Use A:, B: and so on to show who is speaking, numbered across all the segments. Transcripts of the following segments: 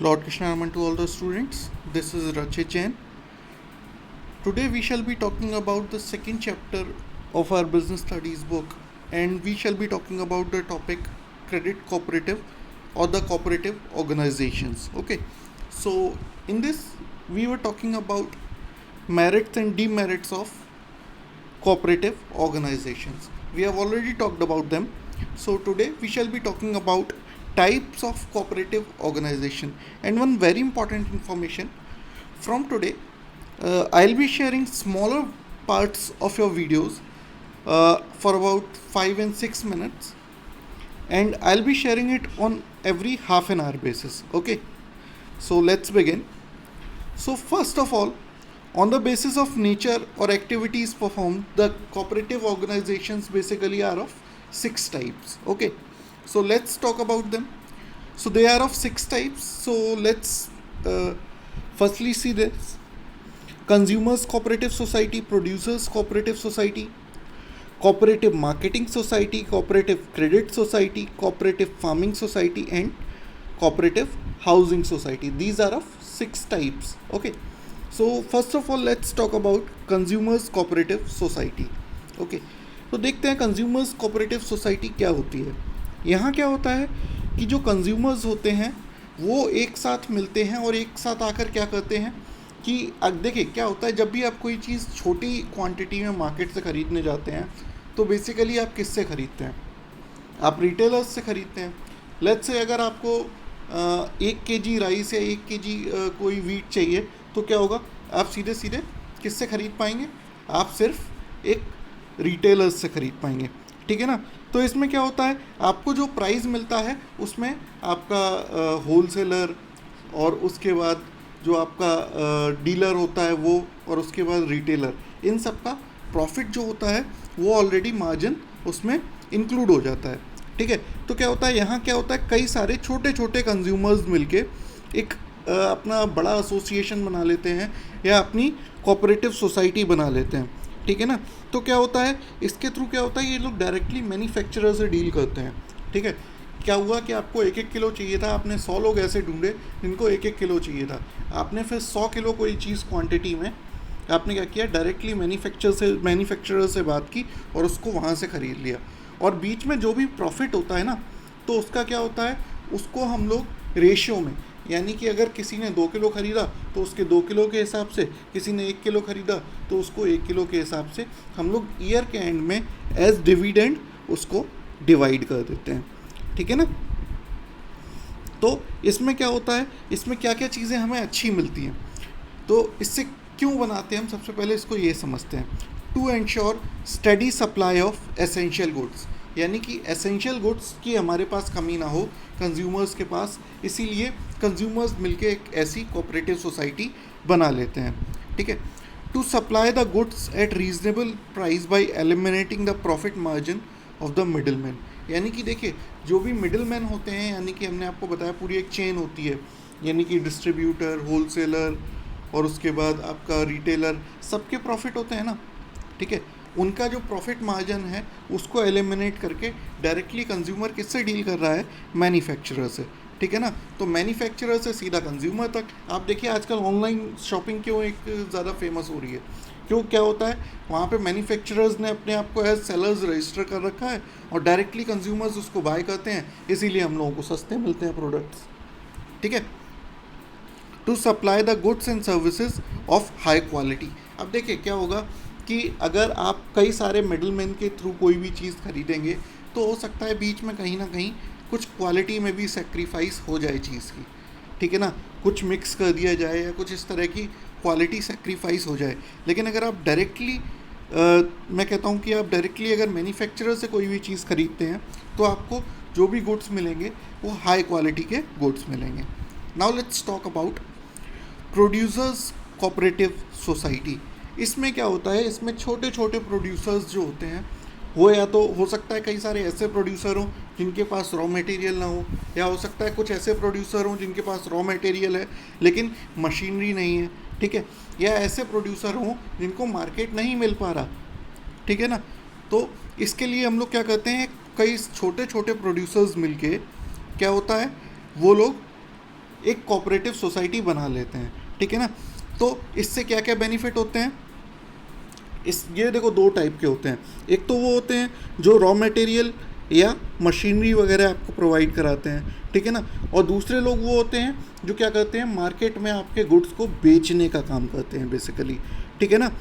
A: Lord Krishna Raman to all the students. This is Rachit Jain. Today we shall be talking about the second chapter of our business studies book, and we shall be talking about the topic credit cooperative or the cooperative organizations. Okay, so in this we were talking about merits and demerits of cooperative organizations. We have already talked about them. So today we shall be talking about types of cooperative organization, and one very important information from today. I'll be sharing smaller parts of your videos for about 5 and 6 minutes, and I'll be sharing it on every half an hour basis. Okay, so let's begin. So first of all, on the basis of nature or activities performed, the cooperative organizations basically are of 6 types. Okay, so let's talk about them. So they are of 6 types. So let's firstly see this: consumers cooperative society, producers cooperative society, cooperative marketing society, cooperative credit society, cooperative farming society, and cooperative housing society. These are of 6 types. Okay, so first of all let's talk about consumers cooperative society. Okay, तो देखते हैं consumers cooperative society क्या होती है. यहाँ क्या होता है कि जो कंज्यूमर्स होते हैं वो एक साथ मिलते हैं और एक साथ आकर क्या करते हैं कि अब देखिए क्या होता है, जब भी आप कोई चीज़ छोटी क्वांटिटी में मार्केट से ख़रीदने जाते हैं तो बेसिकली आप किससे ख़रीदते हैं? आप रिटेलर्स से ख़रीदते हैं. लेट्स से अगर आपको 1 kg राइस या 1 kg कोई वीट चाहिए तो क्या होगा, आप सीधे सीधे किससे ख़रीद पाएंगे? आप सिर्फ एक रिटेलर्स से ख़रीद पाएंगे. ठीक है ना. तो इसमें क्या होता है, आपको जो प्राइस मिलता है उसमें आपका होलसेलर और उसके बाद जो आपका डीलर होता है वो, और उसके बाद रिटेलर, इन सब का प्रॉफिट जो होता है वो ऑलरेडी मार्जिन उसमें इंक्लूड हो जाता है. ठीक है. तो क्या होता है, यहाँ क्या होता है, कई सारे छोटे छोटे कंज्यूमर्स मिलके एक अपना बड़ा एसोसिएशन बना लेते हैं या अपनी कोऑपरेटिव सोसाइटी बना लेते हैं. ठीक है ना. तो क्या होता है, इसके थ्रू क्या होता है, ये लोग डायरेक्टली मैन्युफैक्चरर से डील करते हैं. ठीक है. क्या हुआ कि आपको 1-1 किलो चाहिए था, आपने 100 लोग ऐसे ढूंढे जिनको 1-1 किलो चाहिए था. आपने फिर 100 किलो कोई चीज़ क्वांटिटी में आपने क्या किया, डायरेक्टली मैन्युफैक्चरर से बात की और उसको वहाँ से ख़रीद लिया. और बीच में जो भी प्रॉफिट होता है ना, तो उसका क्या होता है, उसको हम लोग रेशियो में, यानी कि अगर किसी ने 2 किलो ख़रीदा तो उसके 2 किलो के हिसाब से, किसी ने 1 किलो ख़रीदा तो उसको 1 किलो के हिसाब से हम लोग ईयर के एंड में एज डिविडेंड उसको डिवाइड कर देते हैं. ठीक है ना. तो इसमें क्या होता है, इसमें क्या क्या चीज़ें हमें अच्छी मिलती हैं, तो इससे क्यों बनाते हैं हम, सबसे पहले इसको ये समझते हैं. To ensure steady supply of essential goods, यानी कि एसेंशियल गुड्स की हमारे पास कमी ना हो कंज्यूमर्स के पास, इसीलिए कंज्यूमर्स मिलके एक ऐसी कोऑपरेटिव सोसाइटी बना लेते हैं. ठीक है. To supply the goods at reasonable price by eliminating the profit margin of the middleman, यानी कि देखिए जो भी मिडिल मैन होते हैं, यानी कि हमने आपको बताया पूरी एक चेन होती है, यानी कि डिस्ट्रीब्यूटर, होलसेलर और उसके बाद आपका रिटेलर, सबके प्रॉफिट होते हैं ना. ठीक है. उनका जो प्रॉफिट मार्जिन है उसको एलिमिनेट करके डायरेक्टली कंज्यूमर किससे डील कर रहा है, मैन्युफैक्चरर से. ठीक है ना. तो मैन्युफैक्चरर से सीधा कंज्यूमर तक. आप देखिए आजकल ऑनलाइन शॉपिंग क्यों एक ज़्यादा फेमस हो रही है, क्यों, क्या होता है, वहाँ पे मैन्युफैक्चरर्स ने अपने आप को एज सेलर्स रजिस्टर कर रखा है और डायरेक्टली कंज्यूमर्स उसको बाय करते हैं, इसीलिए हम लोगों को सस्ते मिलते हैं प्रोडक्ट्स. ठीक है. To supply the goods and services of high quality. अब देखिए क्या होगा कि अगर आप कई सारे मिडलमैन के थ्रू कोई भी चीज़ खरीदेंगे तो हो सकता है बीच में कहीं ना कहीं कुछ क्वालिटी में भी सेक्रीफाइस हो जाए चीज़ की. ठीक है ना. कुछ मिक्स कर दिया जाए या कुछ इस तरह की क्वालिटी सेक्रीफाइस हो जाए. लेकिन अगर आप डायरेक्टली मैं कहता हूँ कि आप डायरेक्टली अगर मैन्युफैक्चरर से कोई भी चीज़ खरीदते हैं तो आपको जो भी गुड्स मिलेंगे वो हाई क्वालिटी के गुड्स मिलेंगे. Now let's talk about producers cooperative society. इसमें क्या होता है, इसमें छोटे छोटे प्रोड्यूसर्स जो होते हैं वो, या तो हो सकता है कई सारे ऐसे प्रोड्यूसर हों जिनके पास रॉ मटेरियल ना हो, या हो सकता है कुछ ऐसे प्रोड्यूसर हों जिनके पास रॉ मटेरियल है लेकिन मशीनरी नहीं है. ठीक है. या ऐसे प्रोड्यूसर हों जिनको मार्केट नहीं मिल पा रहा. ठीक है ना. तो इसके लिए हम लोग क्या करते हैं, कई छोटे छोटे प्रोड्यूसर्स मिलके क्या होता है, वो लोग एक कोऑपरेटिव सोसाइटी बना लेते हैं, ठीक है ना। तो इससे क्या क्या बेनिफिट होते हैं, ये देखो दो टाइप के होते हैं। एक तो वो होते हैं जो रॉ मटेरियल या मशीनरी वगैरह आपको प्रोवाइड कराते हैं, ठीक है ना। और दूसरे लोग वो होते हैं जो क्या करते हैं, मार्केट में आपके गुड्स को बेचने का काम करते हैं बेसिकली, ठीक है ना।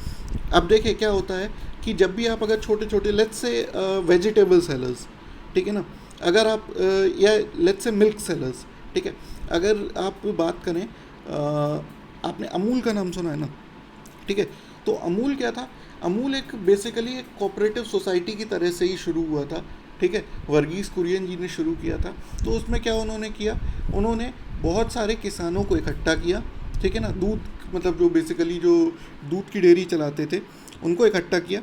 A: अब देखिए क्या होता है कि जब भी आप अगर छोटे छोटे लेट्स से वेजिटेबल सेलर्स, ठीक है ना, अगर आप या लेट्स से मिल्क सेलर्स, ठीक है, अगर आप बात करें आपने अमूल का नाम सुना है ना, ठीक है। तो अमूल क्या था, अमूल एक बेसिकली एक कोऑपरेटिव सोसाइटी की तरह से ही शुरू हुआ था, ठीक है। वर्गीस कुरियन जी ने शुरू किया था। तो उसमें क्या उन्होंने किया, उन्होंने बहुत सारे किसानों को इकट्ठा किया, ठीक है ना, दूध मतलब जो बेसिकली जो दूध की डेयरी चलाते थे उनको इकट्ठा किया,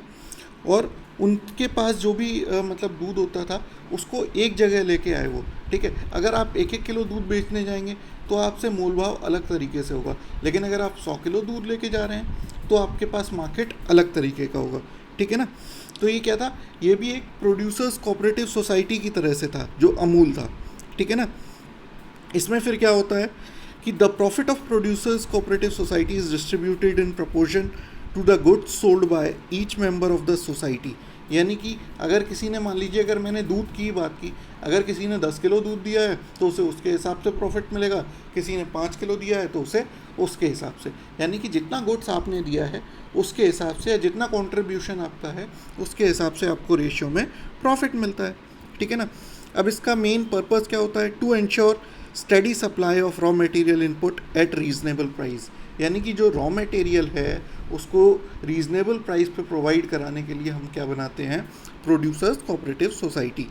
A: और उनके पास जो भी मतलब दूध होता था उसको एक जगह लेके आए वो, ठीक है। अगर आप 1-1 किलो दूध बेचने जाएंगे तो आपसे मोल भाव अलग तरीके से होगा, लेकिन अगर आप 100 किलो दूध लेके जा रहे हैं तो आपके पास मार्केट अलग तरीके का होगा, ठीक है ना। तो ये क्या था, ये भी एक प्रोड्यूसर्स कोऑपरेटिव सोसाइटी की तरह से था जो अमूल था, ठीक है ना। इसमें फिर क्या होता है कि the profit of producers cooperative society is distributed in proportion to the goods sold by each member of the society. यानी कि अगर किसी ने, मान लीजिए अगर मैंने दूध की बात की, अगर किसी ने 10 किलो दूध दिया है तो उसे उसके हिसाब से प्रॉफिट मिलेगा, किसी ने 5 किलो दिया है तो उसे उसके हिसाब से, यानी कि जितना गुड्स आपने दिया है उसके हिसाब से, या जितना कंट्रीब्यूशन आपका है उसके हिसाब से आपको रेशियो में प्रॉफिट मिलता है, ठीक है ना। अब इसका मेन पर्पस क्या होता है, to ensure steady supply of raw material input at reasonable price. यानी कि जो रॉ मटेरियल है उसको रीजनेबल प्राइस पे प्रोवाइड कराने के लिए हम क्या बनाते हैं, producers cooperative society.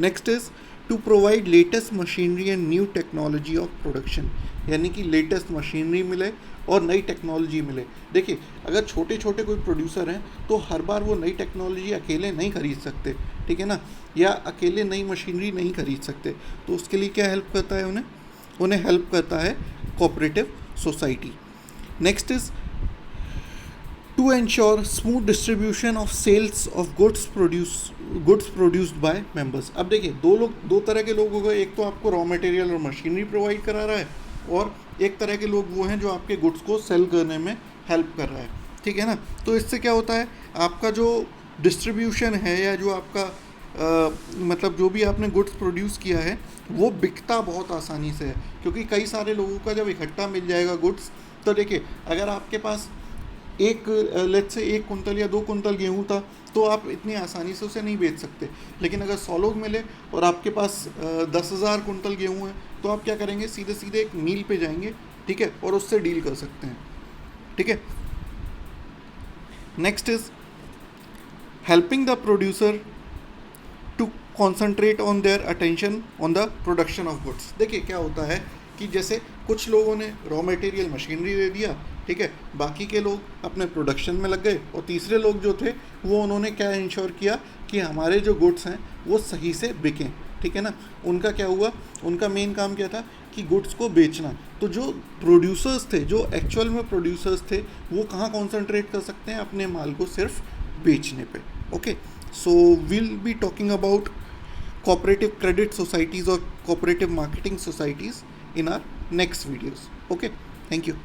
A: Next is to provide latest machinery and new technology of production. यानी कि लेटेस्ट मशीनरी मिले और नई टेक्नोलॉजी मिले। देखिए अगर छोटे छोटे कोई प्रोड्यूसर हैं तो हर बार वो नई टेक्नोलॉजी अकेले नहीं खरीद सकते, ठीक है ना, या अकेले नई मशीनरी नहीं खरीद सकते। तो उसके लिए क्या हेल्प करता है, उन्हें हेल्प करता है cooperative society. Next is to ensure smooth distribution of sales of goods produced by members. अब देखिए दो तरह के लोग हो गए, एक तो आपको रॉ मटेरियल और मशीनरी प्रोवाइड करा रहा है, और एक तरह के लोग वो हैं जो आपके गुड्स को सेल करने में हेल्प कर रहा है, ठीक है ना। तो इससे क्या होता है, आपका जो डिस्ट्रीब्यूशन है या जो आपका मतलब जो भी आपने गुड्स प्रोड्यूस किया है वो बिकता बहुत आसानी से है, क्योंकि कई सारे लोगों का जब इकट्ठा मिल जाएगा गुड्स, तो देखिए अगर आपके पास एक लेट्स से 1 कुंटल या 2 कुंटल गेहूँ था तो आप इतनी आसानी से उसे नहीं बेच सकते। लेकिन अगर 100 लोग मिले और आपके पास 10,000 कुंटल गेहूँ है तो आप क्या करेंगे, सीधे सीधे एक मील पे जाएंगे, ठीक है, और उससे डील कर सकते हैं, ठीक है। Next is helping the producer to concentrate on their attention on the production of goods. देखिए क्या होता है कि जैसे कुछ लोगों ने रॉ मटेरियल मशीनरी दे दिया, ठीक है, बाकी के लोग अपने प्रोडक्शन में लग गए, और तीसरे लोग जो थे वो उन्होंने क्या इंश्योर किया कि हमारे जो गुड्स हैं वो सही से बिकें, ठीक है ना। उनका क्या हुआ, उनका मेन काम क्या था कि गुड्स को बेचना। तो जो प्रोड्यूसर्स थे, जो एक्चुअल में प्रोड्यूसर्स थे, वो कहाँ कॉन्सेंट्रेट कर सकते हैं, अपने माल को सिर्फ बेचने पे। Okay, so will be talking about cooperative credit societies or cooperative marketing societies in our next videos. Okay, thank you.